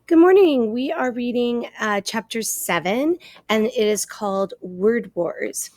Good morning. We are reading chapter 7, and it is called Word Wars.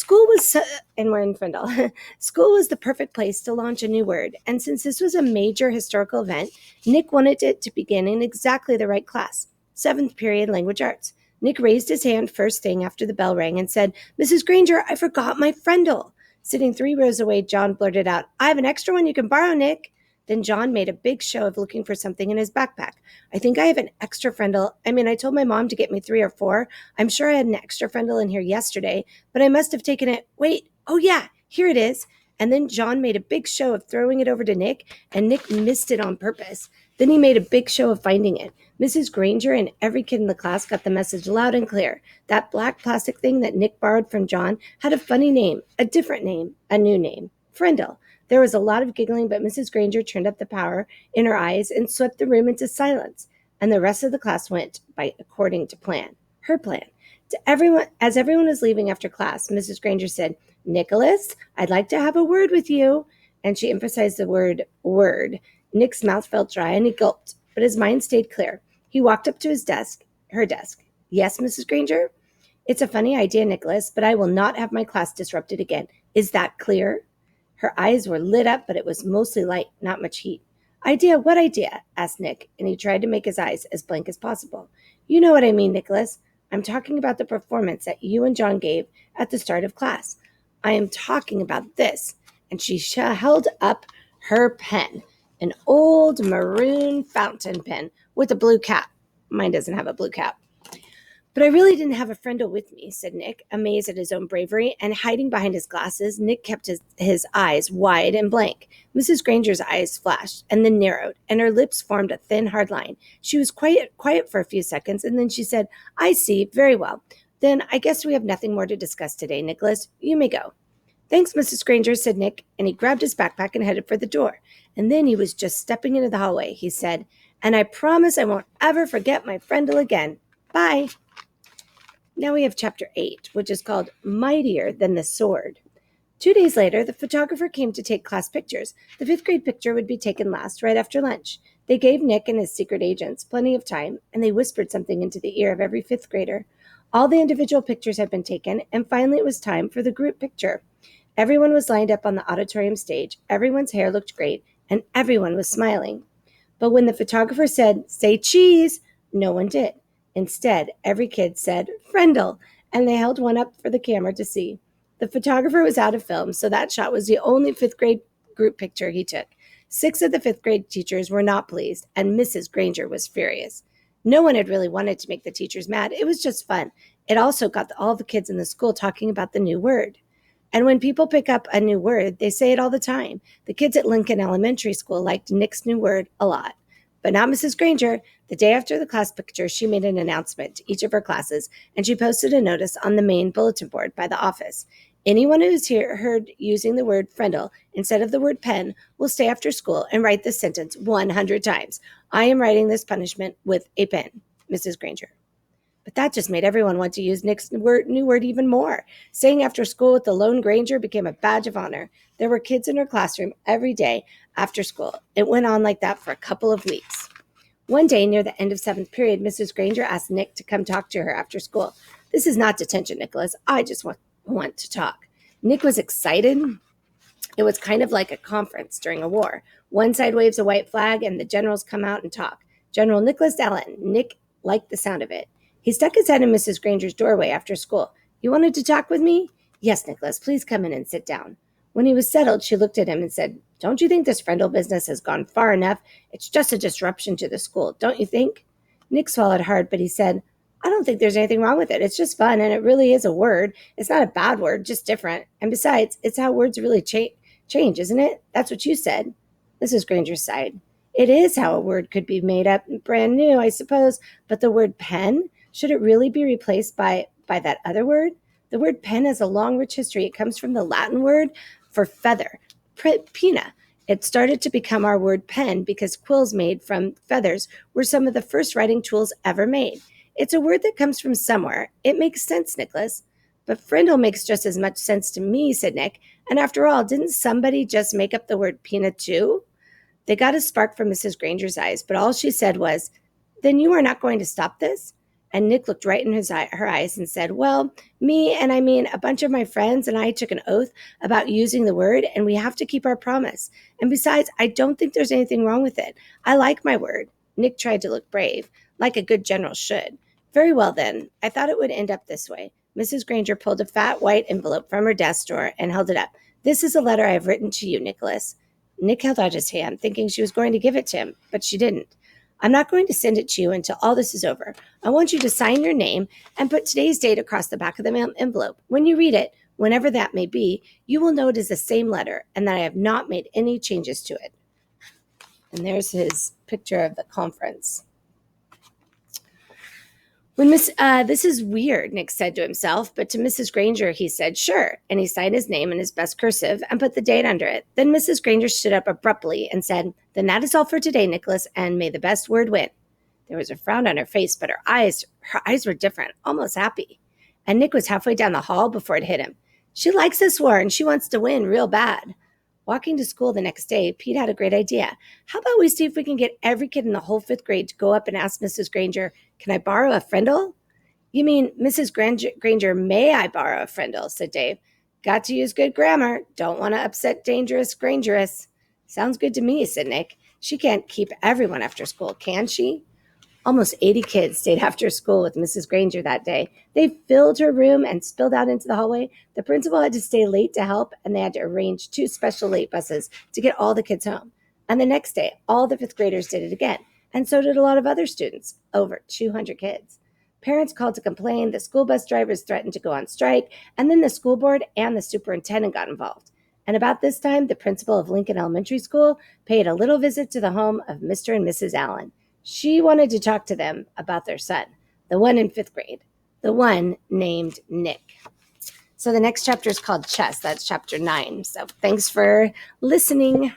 And we're in Frindle. School was the perfect place to launch a new word, and since this was a major historical event, Nick wanted it to begin in exactly the right class, 7th period language arts. Nick raised his hand first thing after the bell rang and said, "Mrs. Granger, I forgot my Frindle." Sitting 3 rows away, John blurted out, "I have an extra one you can borrow, Nick." Then John made a big show of looking for something in his backpack. "I think I have an extra friendle. I told my mom to get me 3 or 4. I'm sure I had an extra friendle in here yesterday, but I must have taken it. Wait, oh yeah, here it is." And then John made a big show of throwing it over to Nick, and Nick missed it on purpose. Then he made a big show of finding it. Mrs. Granger and every kid in the class got the message loud and clear. That black plastic thing that Nick borrowed from John had a funny name, a different name, a new name, Friendle. There was a lot of giggling, but Mrs. Granger turned up the power in her eyes and swept the room into silence, and the rest of the class went by according to plan, her plan. As everyone was leaving after class, Mrs. Granger said, "Nicholas, I'd like to have a word with you." And she emphasized the word. Nick's mouth felt dry and he gulped, but his mind stayed clear. He walked up to her desk. "Yes, Mrs. Granger?" "It's a funny idea, Nicholas, but I will not have my class disrupted again. Is that clear?" Her eyes were lit up, but it was mostly light, not much heat. "Idea? What idea?" asked Nick, and he tried to make his eyes as blank as possible. "You know what I mean, Nicholas. I'm talking about the performance that you and John gave at the start of class. I am talking about this." And she held up her pen, an old maroon fountain pen with a blue cap. Mine doesn't have a blue cap. "But I really didn't have a friendle with me," said Nick, amazed at his own bravery, and hiding behind his glasses, Nick kept his eyes wide and blank. Mrs. Granger's eyes flashed and then narrowed, and her lips formed a thin, hard line. She was quiet for a few seconds, and then she said, "I see, very well. Then I guess we have nothing more to discuss today, Nicholas. You may go." "Thanks, Mrs. Granger," said Nick, and he grabbed his backpack and headed for the door. And then he was just stepping into the hallway. He said, "And I promise I won't ever forget my friendle again. Bye." Now we have chapter 8, which is called Mightier Than the Sword. 2 days later, the photographer came to take class pictures. The 5th grade picture would be taken last, right after lunch. They gave Nick and his secret agents plenty of time, and they whispered something into the ear of every 5th grader. All the individual pictures had been taken, and finally it was time for the group picture. Everyone was lined up on the auditorium stage, everyone's hair looked great, and everyone was smiling. But when the photographer said, "Say cheese," no one did. Instead, every kid said, "Friendle," and they held one up for the camera to see. The photographer was out of film, so that shot was the only 5th grade group picture he took. 6 of the 5th grade teachers were not pleased, and Mrs. Granger was furious. No one had really wanted to make the teachers mad. It was just fun. It also got all the kids in the school talking about the new word. And when people pick up a new word, they say it all the time. The kids at Lincoln Elementary School liked Nick's new word a lot. But not Mrs. Granger. The day after the class picture, she made an announcement to each of her classes, and she posted a notice on the main bulletin board by the office. Anyone who's heard using the word friendle instead of the word pen will stay after school and write this sentence 100 times. "I am writing this punishment with a pen, Mrs. Granger." But that just made everyone want to use Nick's new word even more. Staying after school with the lone Granger became a badge of honor. There were kids in her classroom every day after school. It went on like that for a couple of weeks. One day, near the end of 7th period, Mrs. Granger asked Nick to come talk to her after school. "This is not detention, Nicholas. I just want to talk." Nick was excited. It was kind of like a conference during a war. One side waves a white flag, and the generals come out and talk. General Nicholas Allen. Nick liked the sound of it. He stuck his head in Mrs. Granger's doorway after school. "You wanted to talk with me?" "Yes, Nicholas. Please come in and sit down." When he was settled, she looked at him and said, "Don't you think this friendle business has gone far enough? It's just a disruption to the school, don't you think?" Nick swallowed hard, but he said, "I don't think there's anything wrong with it. It's just fun, and it really is a word. It's not a bad word, just different. And besides, it's how words really change, isn't it? That's what you said." Mrs. Granger sighed. "It is how a word could be made up brand new, I suppose, but the word pen, should it really be replaced by that other word? The word pen has a long, rich history. It comes from the Latin word for feather, pinna. It started to become our word pen because quills made from feathers were some of the first writing tools ever made. It's a word that comes from somewhere. It makes sense, Nicholas." "But friendle makes just as much sense to me," said Nick. "And after all, didn't somebody just make up the word peanut too?" They got a spark from Mrs. Granger's eyes, but all she said was, Then you are not going to stop this? And Nick looked right in her eyes and said, well, me, and I mean a bunch of my friends and I took an oath about using the word, and we have to keep our promise. And besides, I don't think there's anything wrong with it. I like my word. Nick tried to look brave, like a good general should. Very well, then. I thought it would end up this way. Mrs. Granger pulled a fat white envelope from her desk drawer and held it up. This is a letter I have written to you, Nicholas. Nick held out his hand, thinking she was going to give it to him, but she didn't. I'm not going to send it to you until all this is over. I want you to sign your name and put today's date across the back of the envelope. When you read it, whenever that may be, you will know it is the same letter and that I have not made any changes to it. And there's his picture of the conference. This is weird, Nick said to himself, but to Mrs. Granger he said, sure, and he signed his name in his best cursive and put the date under it. Then Mrs. Granger stood up abruptly and said, then that is all for today, Nicholas, and may the best word win. There was a frown on her face, but her eyes were different, almost happy. And Nick was halfway down the hall before it hit him. She likes this war, and she wants to win real bad. Walking to school the next day, Pete had a great idea. How about we see if we can get every kid in the whole 5th grade to go up and ask Mrs. Granger, can I borrow a friendle? You mean, Mrs. Granger, may I borrow a friendle, said Dave. Got to use good grammar. Don't want to upset dangerous Grangeress. Sounds good to me, said Nick. She can't keep everyone after school, can she? Almost 80 kids stayed after school with Mrs. Granger that day. They filled her room and spilled out into the hallway. The principal had to stay late to help, and they had to arrange 2 special late buses to get all the kids home. And the next day, all the 5th graders did it again, and so did a lot of other students, over 200 kids. Parents called to complain, the school bus drivers threatened to go on strike, and then the school board and the superintendent got involved. And about this time, the principal of Lincoln Elementary School paid a little visit to the home of Mr. and Mrs. Allen. She wanted to talk to them about their son, the one in 5th grade, the one named Nick. So the next chapter is called Chess. That's chapter 9. So thanks for listening.